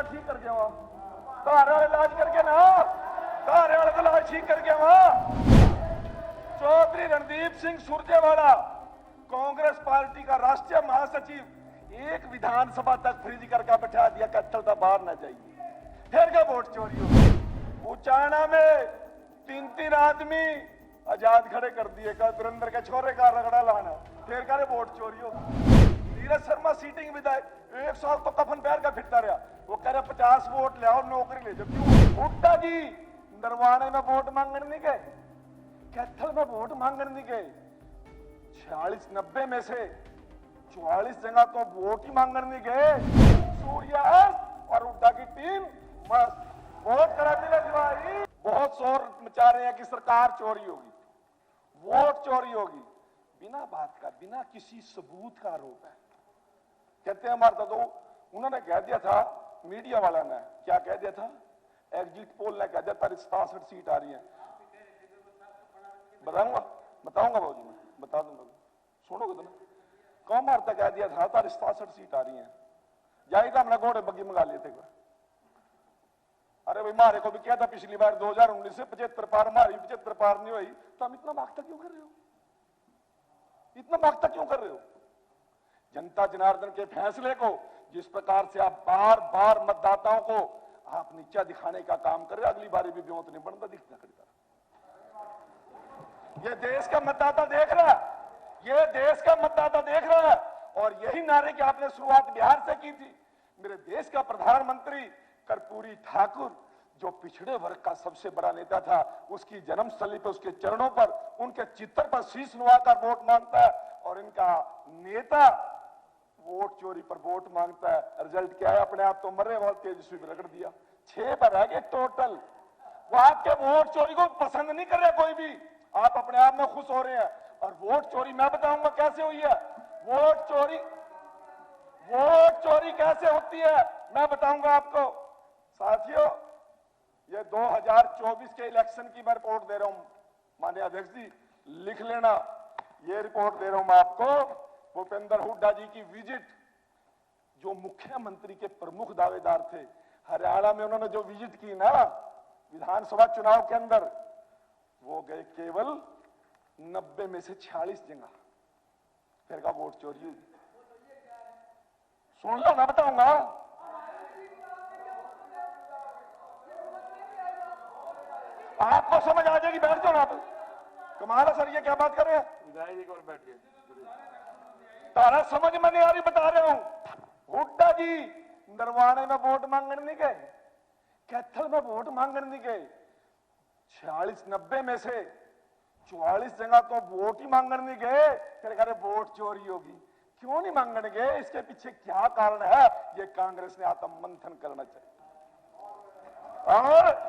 इलाज ठीक कर गया वहां, घर वाले इलाज करके ना, घर वाले तो इलाज ठीक कर गया वहां। चौधरी रणदीप सिंह सुरजेवाला कांग्रेस पार्टी का राष्ट्रीय महासचिव एक विधानसभा तक फ्रीज करके बैठा दिया, कैथल तक बाहर ना जाइए। फिर क्या वोट चोरी हो। उचाना में 3-3 आदमी आजाद खड़े कर दिए, का दुरंदर के छोरे का रगड़ा लाना, फिर कह रहे वोट चोरी हो। नीरज शर्मा सीटिंग विधायक 1 साल तो कफन पहन का फिरता रहा, वो कह रहे 50 वोट ले आओ नौकरी ले जाओ। क्यों? हुड्डा जी नरवाने में वोट मांगने नहीं गए, कैथल में वोट मांगने नहीं गए। 46-90 में से 44 जगह तो वोट ही मांगने नहीं गए। सूर्या और हुड्डा की टीम मस्त वोट कराने लगी। बहुत शोर मचा रहे हैं कि सरकार चोरी होगी, वोट चोरी होगी। बिना बात का, बिना किसी सबूत का आरोप है। कहते हैं हमारा तो उन्होंने कह दिया था, मीडिया वाला ने क्या कह दिया था, एग्जिट पोल ने कह दिया था 67 सीट आ रही है। बताऊंगा भाजी, मैं बता दूंगा, सुनोगे तो ना। कौन मारता कह दिया था तार 67 सीट आ रही है, जाएगा हमने घोड़े बग्गी मंगा लिए थे। अरे भाई मारे को भी क्या था पिछली बार 2019 से 75 पार, हमारी 75 पार नहीं हुई, तो हम इतना मांगता क्यों कर रहे हो, इतना मांगता क्यों कर रहे हो। जनता जनार्दन के फैसले को जिस प्रकार से आप बार बार मतदाताओं को आप नीचा दिखाने का काम कर रहे हो, अगली बारी भी व्योत नहीं बनता दिखता करता। ये देश का मतदाता देख रहा है, ये देश का मतदाता देख रहा है। और यही नारे की आपने शुरुआत बिहार से की थी। मेरे देश का प्रधानमंत्री कर्पूरी ठाकुर जो पिछड़े वर्ग का सबसे बड़ा नेता था, उसकी जन्मस्थली पर, उसके चरणों पर, उनके चित्र पर शीश नुवाकर वोट मांगता है। और इनका नेता वोट चोरी पर वोट मांगता है। रिजल्ट क्या है, अपने आप तो मरे वाले तेजस्वी में रगड़ दिया। 6 पर रह गए टोटल। वो आपके वोट चोरी को पसंद नहीं कर रहे कोई भी, आप अपने आप में खुश हो रहे हैं। और वोट चोरी मैं बताऊंगा कैसे हुई है। वोट चोरी कैसे होती है मैं बताऊंगा आपको। साथियों, ये 2024 के इलेक्शन की मैं रिपोर्ट दे रहा हूं, माननीय अध्यक्ष जी लिख लेना। ये रिपोर्ट दे रहा हूं मैं आपको। भूपेंद्र हुड्डा जी की विजिट, जो मुख्यमंत्री के प्रमुख दावेदार थे, हरियाणा में उन्होंने जो विजिट की ना विधानसभा चुनाव के अंदर, वो गए केवल 90 में से 46 जगह, फिर का वोट चोरी हुई। सुन लो ना, बताऊंगा। आपको समझ आ जाएगी, बैठ जाओ ना आप। कमाल है सर, ये क्या बात कर रहे हैं। बैठिए, तारा समझ में नहीं आ रही, बता रहा हूं। हुड्डा जी नरवाने में वोट मांगने नहीं गए, कैथल में वोट मांगने नहीं गए। 46-90 में से 44 जगह तो वोट ही मांगने नहीं गए, फिर कह रहे वोट चोरी होगी। क्यों नहीं मांगने गए, इसके पीछे क्या कारण है, ये कांग्रेस ने आत्म मंथन करना चाहिए। और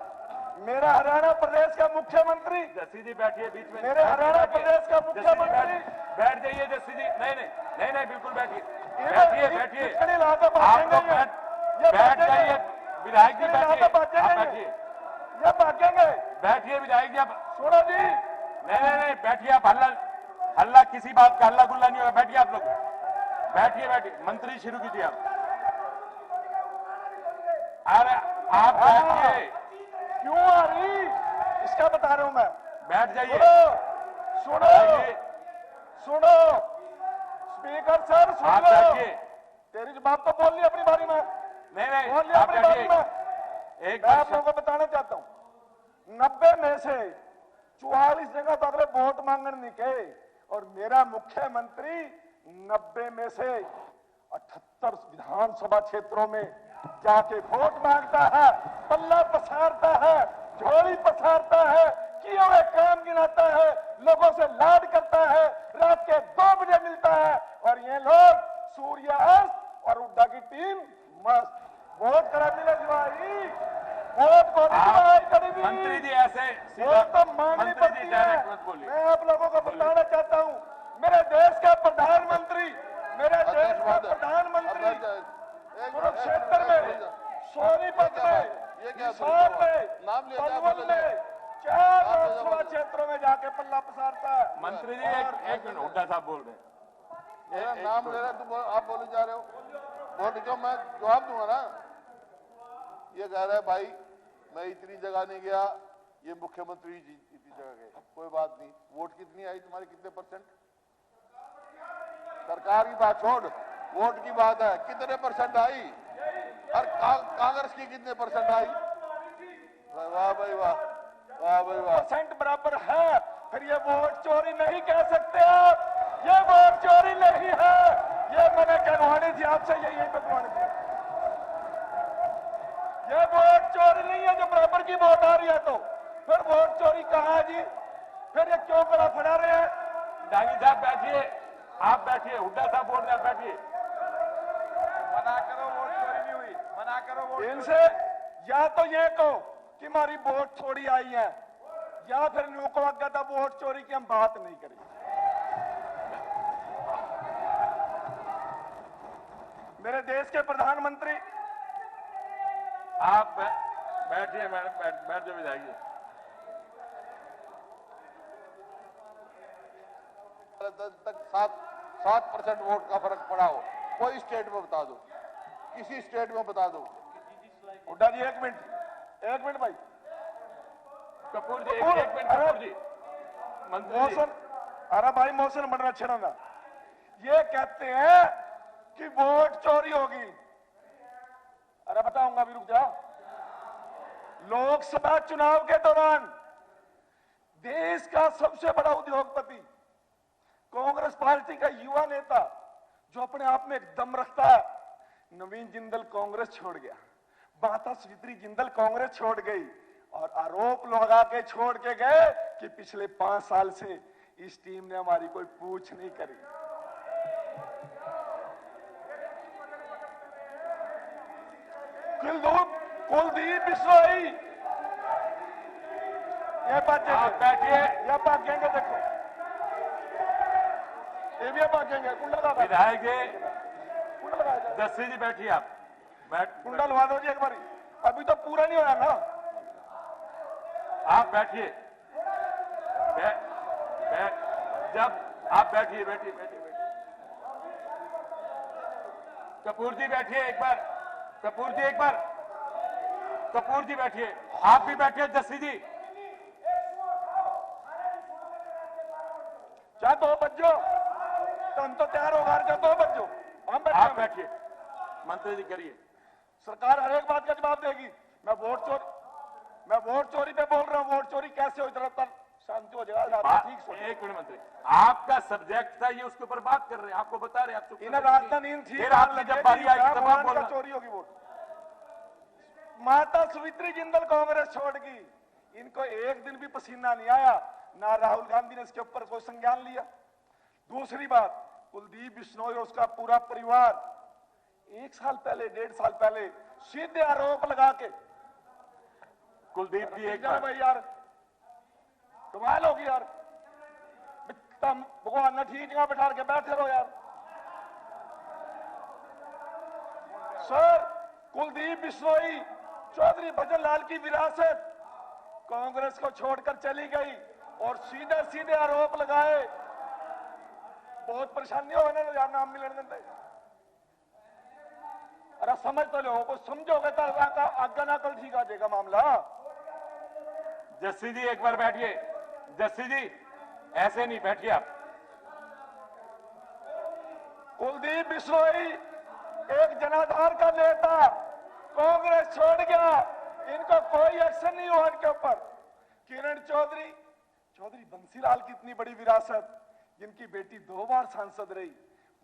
मेरा हरियाणा प्रदेश का मुख्यमंत्री, जस्सी जी बैठिए बीच में, मेरे हरियाणा प्रदेश का मुख्यमंत्री, बैठ जाइए जस्सी जी। नहीं बिल्कुल बैठिए, बैठ बैठ जाइए, जाइए, बैठ जाइए विधायक जी, बैठिए, ये भागेंगे। बैठिए विधायक जी। आप सुनो जी, नहीं बैठिए आप। हल्ला किसी बात का हल्ला गुल्ला नहीं होगा, बैठिए आप लोग, बैठिए। मंत्री शुरू कीजिए आप। अरे आप बैठिए। क्यों आ रही इसका बता रहा हूं मैं, बैठ जाइए। सुनो स्पीकर सर, सुन आप लो। बैठिए। तेरी जवाब तो बोल लिया अपनी बारी में, नहीं बोल लिया आप अपनी बारी बैठिए। में। एक मैं आप लोगों को बताना चाहता हूं, 90 में से 44 जगह तो अगले वोट मांगने नहीं गए। और मेरा मुख्यमंत्री 90 में से 78 विधानसभा क्षेत्रों में जाके वोट मांगता है, पल्ला पसारता है, झोली पसारता है, किए हुए काम गिनाता है, लोगों से लाड करता है, रात के 2 बजे मिलता है। और ये लोग सूर्या और हुड्डा की टीम मस्त वोट कराने लगी भाई। वोट को नहीं, मंत्री जी ऐसे वोट तो मांगनी पड़ती है। मैं आप लोगों को बताना चाहता हूं, मेरे देश का प्रधानमंत्री, कुरुक्षेत्र में, सोनीपत में, हिसार में, पलवल में, 4 लोकसभा क्षेत्रों में जाके पल्ला पसारता है। मंत्री जी एक मिनट, हुड्डा साहब बोल रहे हैं। मेरा नाम ले रहा है, आप बोले जा रहे हो, बोल क्यों, मैं जवाब दूंगा ना। ये कह रहा है भाई मैं इतनी जगह नहीं गया, ये मुख्यमंत्री जी इतनी जगह गए। कोई बात नहीं, वोट कितनी आई तुम्हारी, कितने परसेंट? सरकार की बात छोड़, वोट की बात है, कितने परसेंट आई? और कांग्रेस की कितने परसेंट आई? वाह भाई वाह, वाह भाई वाह। परसेंट बराबर है, फिर ये वोट चोरी नहीं कह सकते आप। ये वोट चोरी नहीं है, ये मैंने कहवानी थी आपसे, यही कहवानी थी। ये वोट चोरी नहीं है, जो बराबर की वोट आ रही है, तो फिर वोट चोरी कहाँ है जी? फिर ये क्यों कड़ा फड़ा रहे हैं? डांगी साहब बैठिए, आप बैठिए, हुड्डा साहब बोल रहे हैं, बैठिए। मना करो, वोट चोरी नहीं हुई। मना करो वोट इनसे। या तो ये कहो कि हमारी वोट थोड़ी आई है, या फिर न्यू को अगर वोट चोरी की हम बात नहीं करेंगे। मेरे देश के प्रधानमंत्री, आप बैठिए मैडम, बैठ जो भी जाइए। तक 7% वोट का फर्क पड़ा हो, कोई स्टेट में बता दो, किसी स्टेट में बता दो। हुड्डा जी एक मिनट भाई। कपूर जी एक मिनट, कपूर जी मंत्री जी। मौसम, अरे भाई मौसम बनना छेड़ा। ये कहते हैं कि वोट चोरी होगी। अरे बताऊंगा, अभी रुक जा। लोकसभा चुनाव के दौरान देश का सबसे बड़ा उद्योगपति, कांग्रेस पार्टी का युवा नेता, जो अपने आप में एक दम रखता है, नवीन जिंदल कांग्रेस छोड़ गया, माता सावित्री जिंदल कांग्रेस छोड़ गई और आरोप लगा के छोड़ के गए कि पिछले 5 साल से इस टीम ने हमारी कोई पूछ नहीं करी। कुलदीप बिश्नोई, ये बात आप बैठिए। ये भागेंगे, देखो ये भी भागेंगे। कुंडल का विधायक जी, कुंडल लगाया, जस्सी जी बैठिए, आप कुंडल लगा दो जी एक बारी, अभी तो पूरा नहीं होया ना। आप बैठिए, जब आप बैठिए बैठिए बैठिए बैठिए। कपूर जी बैठिए एक बार, कपूर जी एक बार, कपूर जी बैठिए, आप भी बैठिए। जस्सी जी चाहे 2 बजो तो हम तो तैयार होगा, चाहे 2 बजो हम आप बैठिए। मंत्री जी करिए। सरकार हर एक बात का जवाब देगी। मैं वोट चोरी पे बोल रहा हूँ। वोट चोरी कैसे हो, जरा शांति हो जाएगा। ठीक सोचिए। एक मिनट मंत्री, आपका सब्जेक्ट था ये, उसके ऊपर बात कर रहे हैं, आपको बता रहे हैं, आप चुप इन्हें रात नींद थी, फिर आपकी जब बारी आएगी तब आप बोलना। चोरी होगी वोट। माता सावित्री जिंदल कांग्रेस छोड़ गई, इनको एक दिन भी पसीना नहीं आया, ना राहुल गांधी ने इसके ऊपर कोई संज्ञान लिया। दूसरी बात, कुलदीप बिश्नोई और उसका पूरा परिवार 1 साल पहले, 1.5 साल पहले सीधे आरोप लगा के, कुलदीप जी एक भाई यार कमाल होगी यार, तुम भगवान ने ठीक जगह बैठा के बैठे रहो यार। सर, कुलदीप बिश्नोई चौधरी भजन लाल की विरासत कांग्रेस को छोड़कर चली गई और सीधे सीधे आरोप लगाए। बहुत परेशानी हो ना यार, नाम मिलने देते। अरे समझ तो लो, को समझोगे तो आगे ना कल ठीक आ जाएगा मामला। जस्सी जी एक बार बैठिए। जस्सी जी ऐसे नहीं, बैठिए आप। कुलदीप बिश्नोई एक जनाधार का नेता, कांग्रेस छोड़ गया, इनको कोई एक्शन नहीं हुआ इनके ऊपर। किरण चौधरी बंसीलाल की इतनी बड़ी विरासत, जिनकी बेटी 2 बार सांसद रही,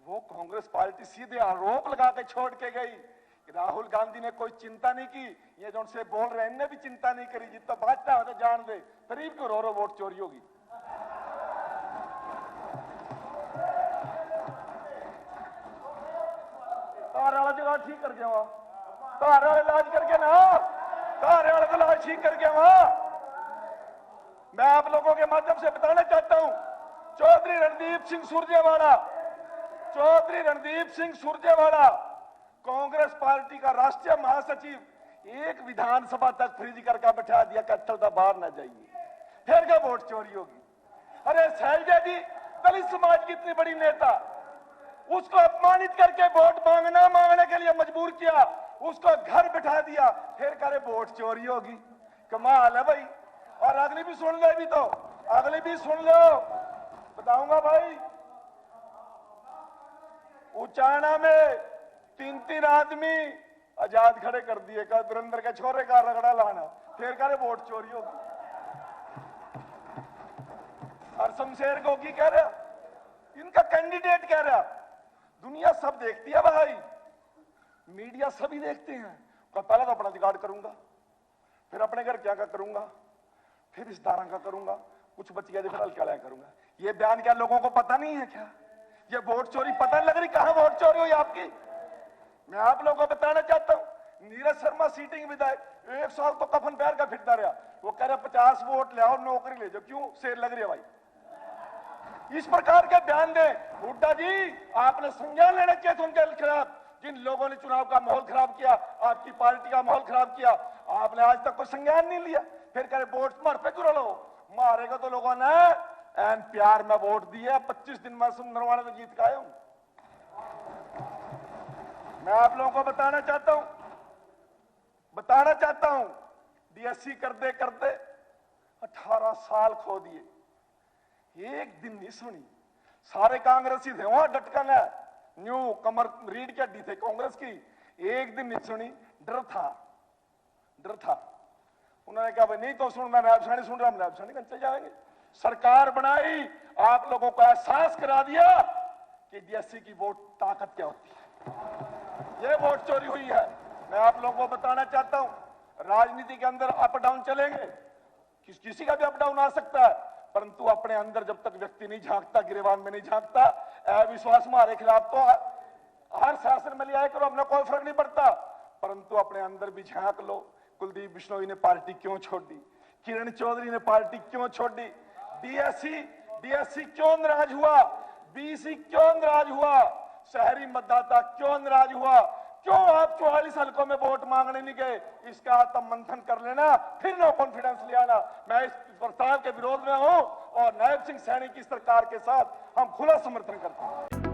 वो कांग्रेस पार्टी सीधे आरोप लगा के छोड़ के गई। राहुल गांधी ने कोई चिंता नहीं की, ये जो उनसे बोल रहे हैं इनने भी चिंता नहीं करी। जितना बांटता हो तो जान दे, गरीब क्यों रो वोट चोरी होगी। तारे वाला जगह ठीक कर गया, तारे वाले इलाज करके ना, तारे वाले इलाज ठीक कर गया। मैं आप लोगों के माध्यम से बताना चाहता हूं, चौधरी रणदीप सिंह सुरजेवाला कांग्रेस पार्टी का राष्ट्रीय महासचिव, एक विधानसभा तक फ्रीज करके बैठा दिया, कट्ठल तो बाहर ना जाइए, फिर क्या वोट चोरी होगी। अरे शैलजा जी दलित समाज की इतनी बड़ी नेता, उसको अपमानित करके वोट मांगने के लिए मजबूर किया, उसको घर बिठा दिया, फिर करे वोट चोरी होगी। कमाल है भाई। और अगली भी सुन लो, अभी तो अगली भी सुन लो, बताऊंगा भाई। उचाना में 3-3 आदमी आजाद खड़े कर दिए, का दुरंदर के छोरे का रगड़ा लाना, फिर करे वोट चोरी होगी। और शमशेर गोगी कह रहा, इनका कैंडिडेट कह रहा, दुनिया सब देखती है भाई, मीडिया सभी देखते हैं। पहले तो अपना जुगाड़ करूंगा, फिर अपने घर क्या करूंगा, फिर इस दारा का करूंगा, कुछ बच गया फिर क्या करूंगा। ये बयान क्या लोगों को पता नहीं है क्या? ये वोट चोरी पता नहीं लग रही कहां वोट चोरी हुई आपकी? मैं आप लोगों को बताना चाहता हूं, नीरज शर्मा सीटिंग विधायक 1 साल तो कफन पैर का फिरता रहा, वो कह रहा 50 वोट ले आओ, नौकरी ले जाओ। क्यों? शेर लग रही है भाई। इस प्रकार के बयान दे हुड्डा जी, आपने संज्ञान लेना चाहिए था उनके खिलाफ। जिन लोगों ने चुनाव का माहौल खराब किया, आपकी पार्टी का माहौल खराब किया, आपने आज तक कोई संज्ञान नहीं लिया। फिर कह रहे वोट मार पे जुड़ा लो, मारेगा तो लोगों ने एन प्यार में वोट दिया। 25 दिन में सुंदरवाड़ा में जीत के आया हूं। मैं आप लोगों को बताना चाहता हूं, डीएससी करते करते 18 साल खो दिए, एक दिन नहीं सुनी। सारे कांग्रेसी थे वहां डटकन है, न्यू कमर रीढ़ की हड्डी थे कांग्रेस की, एक दिन नहीं सुनी। डर था। उन्होंने कहा भाई नहीं तो सुन, मैं नायबसानी सुन रहा हूं, नायबसानी चले जाएंगे। सरकार बनाई, आप लोगों को एहसास करा दिया कि डीएससी की वोट ताकत क्या होती है। ये वोट चोरी हुई है। मैं आप लोगों को बताना चाहता हूं, राजनीति के अंदर अप डाउन चलेंगे, किसी का भी अप डाउन आ सकता है, परंतु अपने अंदर जब तक व्यक्ति नहीं झांकता, गिरेबान में नहीं झांकता, अविश्वास हमारे खिलाफ तो हर शासन में ले आए करो, हमने कोई फर्क नहीं पड़ता, परंतु अपने अंदर भी झांक लो। कुलदीप बिश्नोई ने पार्टी क्यों छोड़ दी? किरण चौधरी ने पार्टी क्यों छोड़ दी? डीएससी क्यों नाराज हुआ? बीसी क्यों नाराज हुआ? शहरी मतदाता क्यों नाराज हुआ? क्यों आप 44 हलकों में वोट मांगने नहीं गए? इसका आत्म मंथन कर लेना, फिर नो कॉन्फिडेंस ले आना। मैं इस प्रस्ताव के विरोध में हूं और नायब सिंह सैनी की सरकार के साथ हम खुला समर्थन करते हैं।